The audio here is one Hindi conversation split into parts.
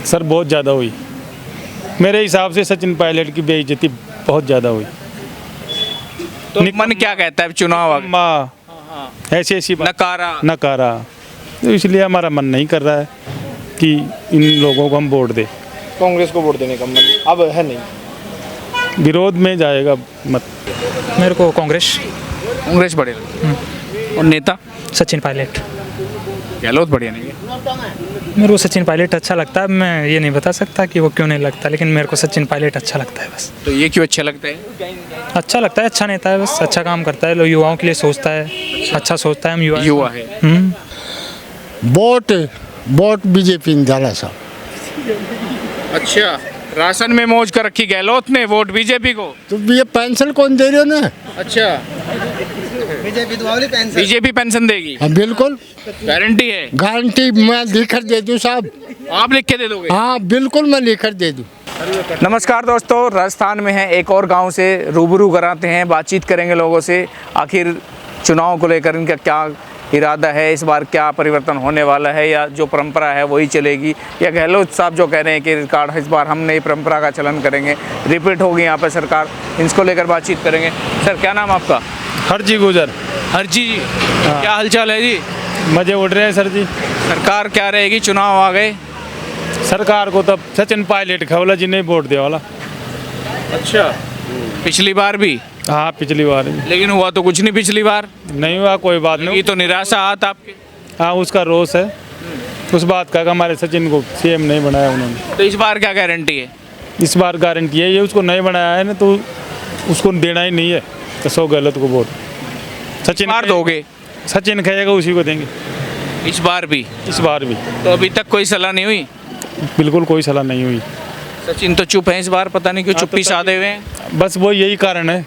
सर बहुत ज़्यादा हुई। मेरे हिसाब से सचिन पायलट की बेइज्जती बहुत ज़्यादा हुई। तो मन क्या कहता है चुनाव आ गए? माँ ऐसी ऐसी बात नकारा नकारा, तो इसलिए हमारा मन नहीं कर रहा है कि इन लोगों को हम वोट दें। कांग्रेस को वोट देने का मन अब है नहीं। विरोध में जाएगा मत। मेरे को कांग्रेस। कांग्रेस बढ़िया लगी। और नेता सचिन पायलट। गहलोत बढ़िया नहीं है? मेरे को सचिन पायलट अच्छा लगता है। मैं ये नहीं बता सकता कि वो क्यों नहीं लगता, लेकिन मेरे को सचिन पायलट अच्छा लगता है बस। तो ये क्यों अच्छा लगता है? अच्छा लगता है, अच्छा नेता है, बस अच्छा काम करता है, लोग युवाओं के लिए सोचता है, अच्छा सोचता है। हम युवा है। वोट वोट बीजेपी ने डाला साहब। अच्छा, राशन में मौज कर रखी गहलोत ने, वोट बीजेपी को। तो ये पेंशन कौन दे रहे हो ना? अच्छा, बीजेपी पेंशन देगी? हाँ बिल्कुल, गारंटी है? गारंटी मैं लिखकर दे दूँ साहब। आप लिख के दे दोगे? हाँ बिल्कुल, मैं लिखकर दे दूँ। नमस्कार दोस्तों, राजस्थान में है एक और गांव से रूबरू कराते हैं, बातचीत करेंगे लोगों से। आखिर चुनाव को लेकर इनका क्या इरादा है, इस बार क्या परिवर्तन होने वाला है, या जो परंपरा है वही चलेगी, या गहलोत साहब जो कह रहे हैं कि रिकॉर्ड इस बार हम नई परंपरा का चलन करेंगे, रिपीट होगी यहाँ पर सरकार, इसको लेकर बातचीत करेंगे। सर क्या नाम आपका? हरजी गुजर। हरजी जी, क्या हालचाल है जी? मजे उड़ रहे हैं सर जी। सरकार क्या रहेगी, चुनाव आ गए? सरकार को तब सचिन पायलट खवला जी ने वोट दिया वाला। अच्छा, पिछली बार भी? हाँ पिछली बार भी। लेकिन हुआ तो कुछ नहीं पिछली बार। नहीं हुआ, कोई बात नहीं। ये तो निराशा हाथ आपके। हाँ उसका रोष है उस बात का कि हमारे सचिन को सीएम नहीं बनाया उन्होंने। तो इस बार क्या गारंटी है? इस बार गारंटी है, ये उसको नहीं बनाया है ना, तो उसको देना ही नहीं है। तो सो गलत को वोट सचिन बार दोगे? सचिन खाएगा उसी को देंगे। इस बार भी? इस बार भी। तो अभी तक कोई सलाह नहीं हुई? बिल्कुल कोई सलाह नहीं हुई। सचिन तो चुप है इस बार, पता नहीं क्यों चुप्पी साधे हुए हैं। बस वो यही कारण है।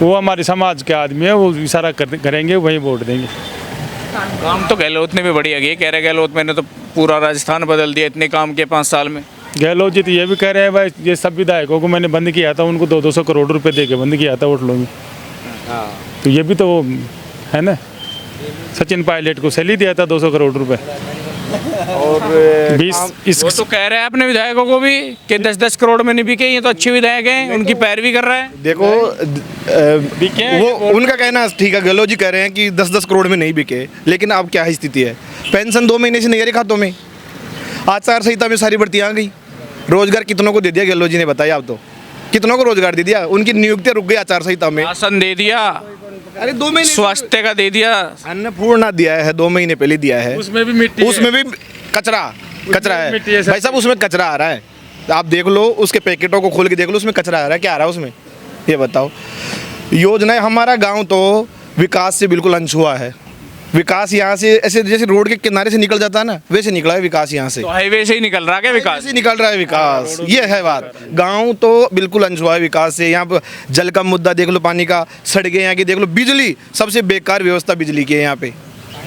वो हमारे समाज के आदमी है, वो इशारा करेंगे वही वोट देंगे। काम तो गहलोत ने भी बढ़िया किया, कह रहे गहलोत मैंने तो पूरा राजस्थान बदल दिया इतने काम के 5 साल में। गहलोत जी तो ये भी कह रहे हैं भाई, ये सब विधायकों को मैंने बंद किया था, उनको 200 करोड़ रुपए दे के बंद किया था वोट में। तो ये भी तो है ना, सचिन पायलट को सैली दिया था 200 करोड़ रुपए। और 20 वो तो कह रहे हैं अपने विधायकों को भी कि 10-10 करोड़ में नहीं बिके, ये तो अच्छे विधायक हैं, उनकी पैरवी कर रहा है। देखो वो उनका कहना ठीक है, गहलोत जी कह रहे हैं कि 10-10 करोड़ में नहीं बिके, लेकिन अब क्या स्थिति है? पेंशन 2 महीने से नहीं आ रही खातों में। आचार संहिता में सारी भर्तियाँ आ गई। रोजगार कितनों को दे दिया गहलोत जी ने, बताया आप तो? कितनों को रोजगार दे दिया? उनकी नियुक्तियां रुक गई आचार संहिता में। राशन दे दिया, अरे 2 महीने स्वास्थ्य का दे दिया, अन्नपूर्णा दिया है 2 महीने पहले दिया है। उसमें भी मिट्टी, उसमें भी कचरा है भाई साहब, उसमें कचरा आ रहा है। आप देख लो, उसके पैकेटों को खोल के देख लो, उसमें कचरा आ रहा है। क्या आ रहा है उसमें, ये बताओ? योजनाएं, हमारा गांव तो विकास से बिल्कुल अनछुआ है। विकास यहाँ से ऐसे जैसे रोड के किनारे से निकल जाता है ना, वैसे निकला है विकास यहाँ से। तो हाईवे से ही निकल रहा है विकास? से निकल रहा है विकास, ये है बात। गांव तो बिल्कुल अनछुआ है विकास से। यहाँ पर जल का मुद्दा देख लो, पानी का, सड़कें यहाँ की देख लो, बिजली सबसे बेकार व्यवस्था बिजली की है यहाँ पे,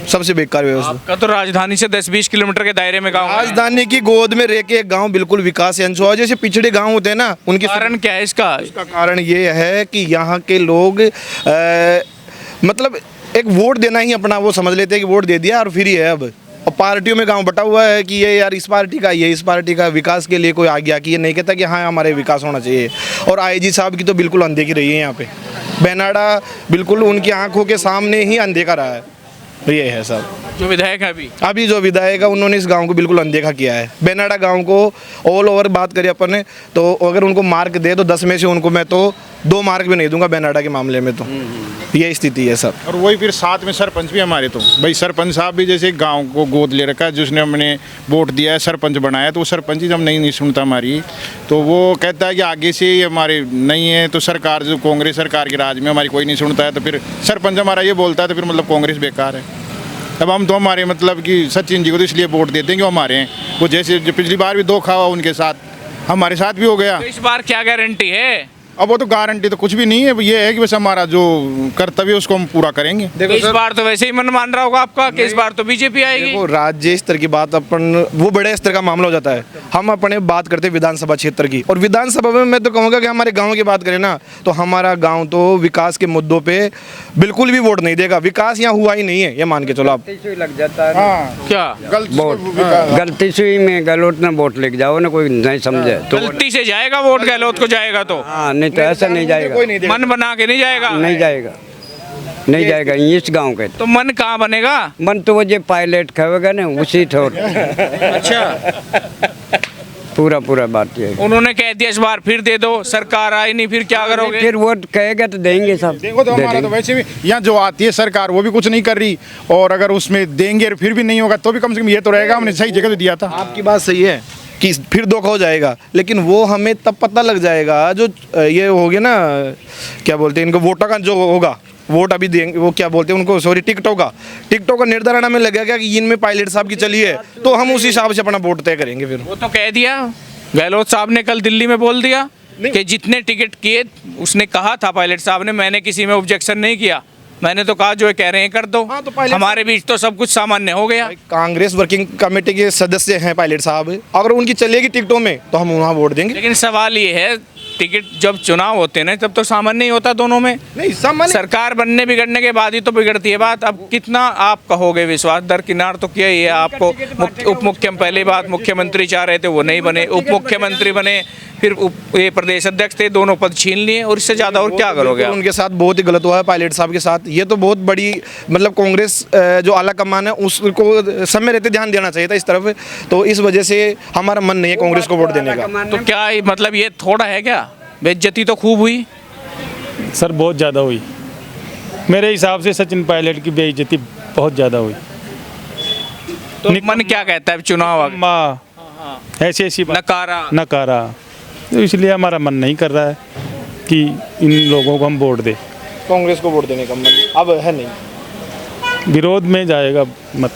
सबसे बेकार व्यवस्था। आपका तो राजधानी से 10-20 किलोमीटर के दायरे में गाँव है। राजधानी की गोद में रह के एक गाँव बिल्कुल विकास से अनछुआ। जैसे पिछड़े गाँव होते हैं ना, उनके कारण क्या है इसका? इसका कारण ये है कि यहाँ के लोग मतलब एक वोट देना ही अपना वो समझ लेते हैं कि वोट दे दिया और फ्री है अब। और पार्टियों में गांव बटा हुआ है कि ये यार इस पार्टी का, ये इस पार्टी का। विकास के लिए कोई आ गया कि ये नहीं कहता कि हाँ हमारे विकास होना चाहिए। और आईजी साहब की तो बिल्कुल अनदेखी रही है यहाँ पे। बेनाडा बिल्कुल उनकी आंखों के सामने ही अनदेखा रहा है। ये है सब जो विधायक है अभी जो विधायक है, उन्होंने इस गांव को बिल्कुल अनदेखा किया है। बेनाडा गांव को ऑल ओवर बात करें अपन ने, तो अगर उनको मार्क दे तो 10 में से उनको मैं तो 2 मार्क भी नहीं दूंगा बेनाडा के मामले में। तो ये स्थिति है सर। और वही फिर साथ में सरपंच भी हमारे, तो भाई सरपंच साहब भी जैसे गांव को गोद ले रखा है, जिसने हमने वोट दिया है, सरपंच बनाया, तो वो सरपंच ही जब नहीं सुनता हमारी, तो वो कहता है कि आगे से हमारे नहीं है, तो सरकार जो कांग्रेस सरकार के राज में हमारी कोई नहीं सुनता है, तो फिर सरपंच हमारा ये बोलता है, तो फिर मतलब कांग्रेस बेकार है। अब हम तो हमारे मतलब कि सचिन जी को तो इसलिए वोट देते हैं कि वो हमारे हैं। वो जैसे जो पिछली बार भी धोखा हुआ उनके साथ, हमारे साथ भी हो गया। तो इस बार क्या गारंटी है? अब वो तो गारंटी तो कुछ भी नहीं है, ये है कि बस हमारा जो कर्तव्य है उसको हम पूरा करेंगे। देखो इस बार तो वैसे ही मन मान रहा होगा आपका कि इस बार तो बीजेपी आएगी। देखो राज्य स्तर की बात अपन, वो बड़े स्तर का मामला हो जाता है। हम अपने बात करते हैं विधानसभा क्षेत्र की, और विधानसभा में मैं तो कहूँगा कि हमारे गांव की बात करें ना, तो हमारा गांव तो विकास के मुद्दों पे बिल्कुल भी वोट नहीं देगा। विकास यहाँ हुआ ही नहीं है, ये मान के चलो आप। लग जाता है हाँ क्या गलती से में गलत ना वोट लेके जाओ ना, कोई नहीं समझे तो गलती से जाएगा वोट गहलोत को जाएगा तो? हाँ, नहीं तो ऐसा नहीं जाएगा, मन बना के नहीं जाएगा। नहीं जाएगा, नहीं जाएगा इस गांव के। तो मन कहाँ बनेगा? मन तो वो जो पायलट खाएगा ना उसी ठोर। अच्छा, पूरा बात ये है। उन्होंने कह दिया इस बार फिर दे दो, सरकार आई नहीं, फिर क्या करोगे? फिर वोट कहेगा तो देंगे सब। देखो तो दे हमारा तो देंगे। वैसे भी यहाँ जो आती है सरकार वो भी कुछ नहीं कर रही, और अगर उसमें देंगे और फिर भी नहीं होगा तो भी कम से कम ये तो रहेगा हमने सही जगह तो दिया था। आपकी बात सही है कि फिर धोखा हो जाएगा, लेकिन वो हमें तब पता लग जाएगा जो ये हो गया ना, क्या बोलते हैं इनको, वोटों का जो होगा, वोट अभी देंगे, वो क्या बोलते हैं उनको, सॉरी, टिकटों का निर्धारण हमें लगेगा कि इनमें पायलट साहब की चली है, तो हम उस हिसाब से अपना वोट तय करेंगे। फिर वो तो कह दिया, गहलोत साहब ने कल दिल्ली में बोल दिया कि जितने टिकट किए, उसने कहा था पायलट साहब ने, मैंने किसी में ऑब्जेक्शन नहीं किया, मैंने तो कहा जो कह रहे हैं कर दो। हाँ, तो पायलट हमारे बीच तो सब कुछ सामान्य हो गया। कांग्रेस वर्किंग कमेटी के सदस्य हैं पायलट साहब, अगर उनकी चलेगी टिकटों में तो हम वहाँ वोट देंगे। लेकिन सवाल ये है, टिकट जब चुनाव होते हैं ना तब तो सामान्य ही होता दोनों में। नहीं, सामान्य सरकार बनने बिगड़ने के बाद ही तो बिगड़ती है बात। अब कितना आप कहोगे, विश्वास दरकिनार तो किया ही है आपको। उप मुख्यमंत्री, पहली बात मुख्यमंत्री चाह रहे थे वो नहीं बने, उप मुख्यमंत्री बने, फिर ये प्रदेश अध्यक्ष थे, दोनों पद छीन लिए, और इससे ज़्यादा और क्या करोगे आप? उनके साथ बहुत ही गलत हुआ है पायलट साहब के साथ। ये तो बहुत बड़ी, मतलब कांग्रेस जो आला कमान है उसको समय रहते ध्यान देना चाहिए था इस तरफ, तो इस वजह से हमारा मन नहीं है कांग्रेस को वोट देने का। तो क्या मतलब ये थोड़ा है क्या? बेइज्जती तो खूब हुई सर, बहुत ज़्यादा हुई। मेरे हिसाब से सचिन पायलट की बेइज्जती बहुत ज़्यादा हुई। तो मन क्या कहता है चुनाव आ गए? माँ ऐसी बात नकारा। तो इसलिए हमारा मन नहीं कर रहा है कि इन लोगों को हम वोट दें। कांग्रेस को वोट देने का मन अब है नहीं, विरोध में जाएगा मत।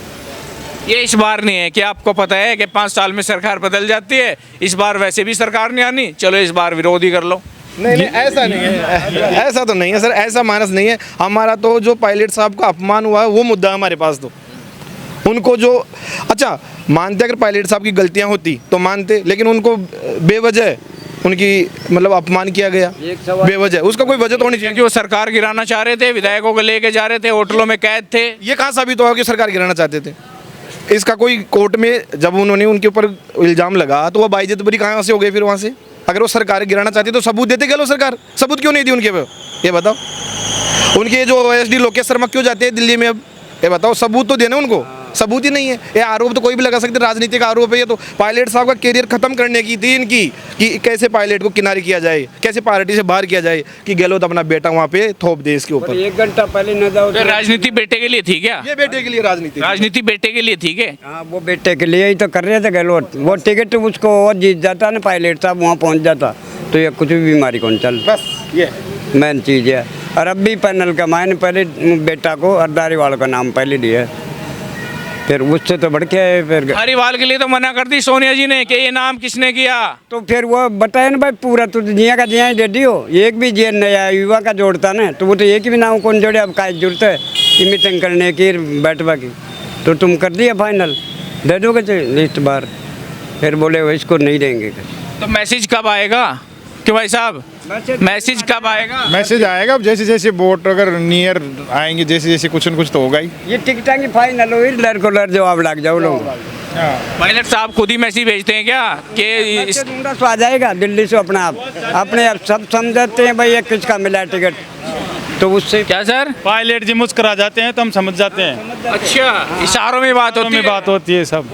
ये इस बार नहीं है कि आपको पता है कि 5 साल में सरकार बदल जाती है, इस बार वैसे भी सरकार नहीं आनी, चलो इस बार विरोध ही कर लो। नहीं ऐसा नहीं है, ऐसा तो नहीं है सर, ऐसा मानस नहीं है हमारा। तो जो पायलट साहब का अपमान हुआ है वो मुद्दा है हमारे पास। तो उनको जो, अच्छा मानते अगर पायलट साहब की गलतियां होती तो मानते, लेकिन उनको बेवजह उनकी मतलब अपमान किया गया बेवजह, उसका कोई वजह तो होनी चाहिए। क्योंकि वो सरकार गिराना चाह रहे थे, विधायकों को लेके जा रहे थे, होटलों में कैद थे। ये कहाँ साबित हुआ कि सरकार गिराना चाहते थे? इसका कोई कोर्ट में जब उन्होंने उनके ऊपर इल्ज़ाम लगा तो वो बाइज्जत बरी कहाँ से हो गई फिर वहाँ से? अगर वो सरकार गिराना चाहती तो सबूत देते, गलो सरकार सबूत क्यों नहीं दी उनके पे, ये बताओ। उनके जो OSD लोकेश शर्मा क्यों जाते हैं दिल्ली में अब, ये बताओ, सबूत तो देना उनको, सबूत ही नहीं है। ये आरोप तो कोई भी लगा सकते, राजनीतिक आरोप है ये। तो पायलट साहब का करियर खत्म करने की थी इनकी, कि कैसे पायलट को किनारे किया जाए, कैसे पार्टी से बाहर किया जाए, कि गहलोत अपना बेटा वहाँ पे थोप दे इसके ऊपर। 1 घंटा पहले न जाओ तो राजनीति बेटे के लिए थी क्या? ये बेटे के लिए राजनीति बेटे के लिए थी क्या? हाँ, वो बेटे के लिए ही तो कर रहे थे गहलोत। वो टिकट उसको और जीत जाता ना पायलट साहब, वहाँ पहुँच जाता तो ये कुछ भी बीमारी कौन चल। बस ये मेन चीज़ है। और अब भी पैनल का मैंने पहले बेटा को अरदारीवाल का नाम पहले दिया, फिर उससे तो बढ़ के फिर हरिवाल के लिए तो मना कर दी सोनिया जी ने कि ये नाम किसने किया। तो फिर वो बताए ना भाई, पूरा तो जिया का जिया ही दे दियो, एक भी जिया नया युवा का जोड़ता ना, तो वो तो एक भी नाम कौन जोड़े। अब का जरूरत है कि मीटिंग करने की, बैठवा की, तो तुम कर दिया फाइनल, दे दोगे लिस्ट बार। फिर बोले वो इसको नहीं देंगे। तो मैसेज कब आएगा कि भाई साहब, मैसेज कब आएगा? मैसेज आएगा अब, जैसे जैसे वोट अगर नियर आएंगे, जैसे जैसे कुछ न कुछ तो होगा ही। ये टिकटा की फाइनल हुई, लड़ को लड़ जवाब लग जाओ लोग। पायलट साहब खुद ही मैसेज भेजते हैं क्या कि दूंगा तो आ जाएगा दिल्ली से अपने आप सब समझते हैं भाई ये किसका मिला टिकट, तो उससे क्या सर? पायलट जी मुस्कुरा जाते हैं तो हम समझ जाते हैं। अच्छा, इशारों में बात होती है। बात होती है सब।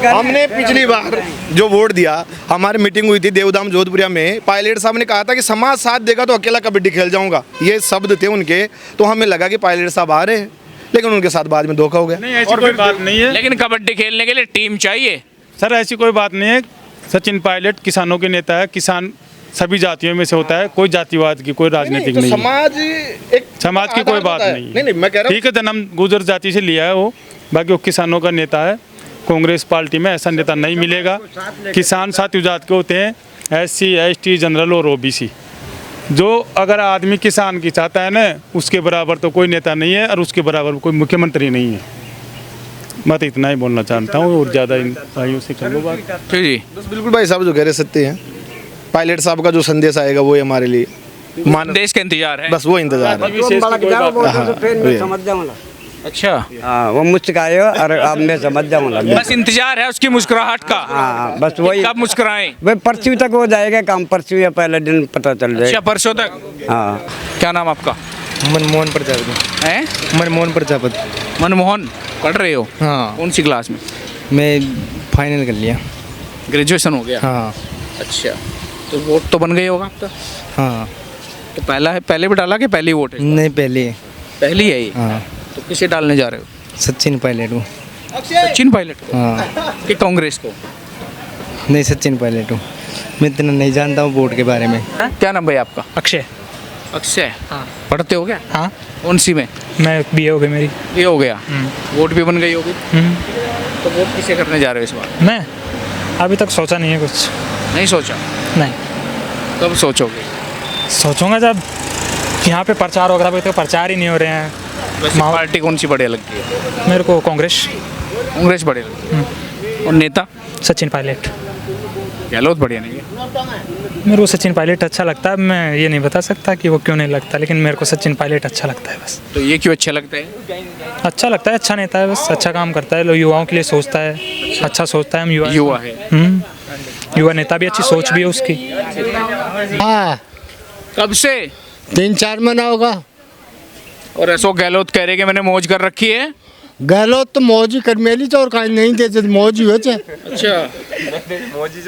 हमने पिछली बार जो वोट दिया, हमारी मीटिंग हुई थी देवधाम जोधपुरिया में, पायलट साहब ने कहा था कि समाज साथ देगा तो अकेला कबड्डी खेल जाऊंगा, ये शब्द थे उनके। तो हमें लगा कि पायलट साहब आ रहे हैं, लेकिन उनके साथ बाद में धोखा हो गया। नहीं, ऐसी कोई बात नहीं है। लेकिन कबड्डी खेलने के लिए टीम चाहिए सर, ऐसी कोई बात नहीं है। सचिन पायलट किसानों के नेता है, किसान सभी जातियों में से होता है, कोई जातिवाद की कोई राजनीतिक नहीं है। समाज की कोई बात नहीं। नहीं मैं कह रहा हूं, ठीक है, जन्म गुजर जाति से लिया है वो, बाकी वो किसानों का नेता है। कांग्रेस पार्टी में ऐसा नेता नहीं मिलेगा। किसान साथियों जात के होते हैं, SC ST जनरल और OBC, जो अगर आदमी किसान की चाहता है ना, उसके बराबर तो कोई नेता नहीं है और उसके बराबर कोई मुख्यमंत्री नहीं है। मैं तो इतना ही बोलना चाहता हूँ और ज़्यादा इन भाइयों से करूँ बात। जी बस बिल्कुल भाई साहब जो कह रहे सत्य हैं। पायलट साहब का जो संदेश आएगा वो ही हमारे लिए देश का इंतजार है। बस वो इंतजार है। समझ जाऊंगा। अच्छा, हाँ वो मुस्कुराए और अब मैं समझ जाऊंगा। बस इंतजार है उसकी मुस्कुराहट का। हाँ बस वही। कब मुस्कुराएं? भाई परसों तक हो जाएगा काम, परसों या पहले दिन पता चल अच्छा, जाएगा। परसों तक। हाँ क्या नाम आपका? मनमोहन प्रजापति। हैं? मनमोहन प्रजापति। मनमोहन, पढ़ रहे हो? हाँ, कौन सी क्लास में? मैं फाइनल कर लिया। ग्रेजुएशन हो गया? हाँ अच्छा, तो वोट तो बन गई होगा आपका? हाँ। तो पहला है, पहले भी डाला कि पहली वोट है? नहीं, पहले। पहली है ये। हाँ, तो किसे डालने जा रहे हो? सचिन पायलट हूँ। सचिन पायलट को हाँ, कि कांग्रेस को? नहीं, सचिन पायलट हूँ। मैं इतना नहीं जानता हूँ वोट के बारे में। क्या नाम भाई आपका? अक्षय। अक्षय। हाँ। पढ़ते हो क्या? हाँ, कौन सी में? मैं BA हो गई मेरी। ये हो गया। वोट भी बन गई होगी। हम्म, तो वोट किसे करने जा रहे हो इस बार? मैं अभी तक सोचा नहीं है कुछ। नहीं सोचा? नहीं, कब सोचोगे? सोचूंगा जब यहाँ पे प्रचार वगैरह पे, तो प्रचार ही नहीं हो रहे हैं। वैसे पार्टी कौन सी बढ़िया लगती है? मेरे को कांग्रेस। कांग्रेस बढ़िया लगती है। और नेता? सचिन पायलट। गहलोत बढ़िया नहीं है? मेरे को सचिन पायलट अच्छा लगता है। मैं ये नहीं बता सकता कि वो क्यों नहीं लगता, लेकिन मेरे को सचिन पायलट अच्छा लगता है बस। तो ये क्यों अच्छा लगता है? अच्छा लगता है, अच्छा नेता है बस, अच्छा काम करता है, युवाओं के लिए सोचता है, अच्छा सोचता है। हम युवा है। युवा नेता भी, अच्छी सोच भी है उसकी। हाँ, कब से? 3-4 महीना होगा। और अशोक गहलोत कह रहे कि मैंने मौज कर रखी है। गहलोत तो मौज ही कर मेली तो और कहीं नहीं देते तो मौज ही होते। अच्छा,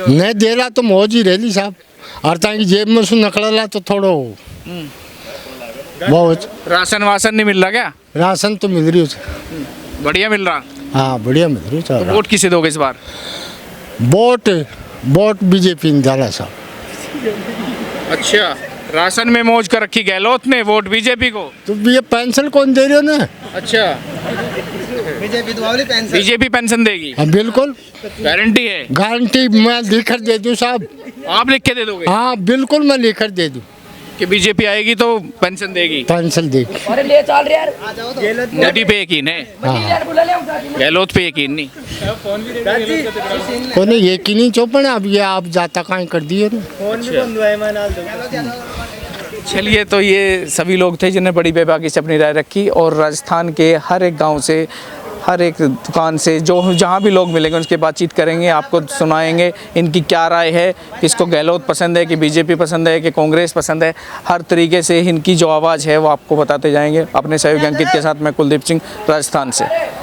नहीं देला तो मौज ही रहली साहब। और ताकि जेब में से नकड़ला तो थोड़ो बहुत। राशन वासन नहीं मिल रहा क्या? राशन तो मिल रही है। बढ़िया मिल रहा। हाँ, बढ़िया मिल रही है। वोट किसे दोगे इस बार? वोट बीजेपी ने डाला साहब। अच्छा, राशन में मौज कर रखी गहलोत ने, वोट बीजेपी को। तो ये पेंशन कौन दे रहे हो ना? अच्छा, बीजेपी पेंशन देगी? हाँ बिल्कुल, गारंटी है? गारंटी मैं लिख कर दे दूँ साहब। आप लिख के दे दोगे हाँ बिल्कुल, मैं लिख कर दे दूँ कि बीजेपी आएगी तो पेंशन देगी? पेंशन दे। मोदी पे यकीन है, गहलोत पे यकीन नहीं? को नहीं ये की नहीं चौपन। अब ये आप जाता कहीं कर दिए ना। चलिए, तो ये सभी लोग थे जिन्हें बड़ी बेबाकी से अपनी राय रखी। और राजस्थान के हर एक गांव से, हर एक दुकान से, जो जहाँ भी लोग मिलेंगे उनसे बातचीत करेंगे, आपको सुनाएंगे इनकी क्या राय है, किसको गहलोत पसंद है कि बीजेपी पसंद है कि कांग्रेस पसंद है। हर तरीके से इनकी जो आवाज़ है वो आपको बताते जाएंगे। अपने सहयोगी अंकित के साथ मैं कुलदीप सिंह, राजस्थान से।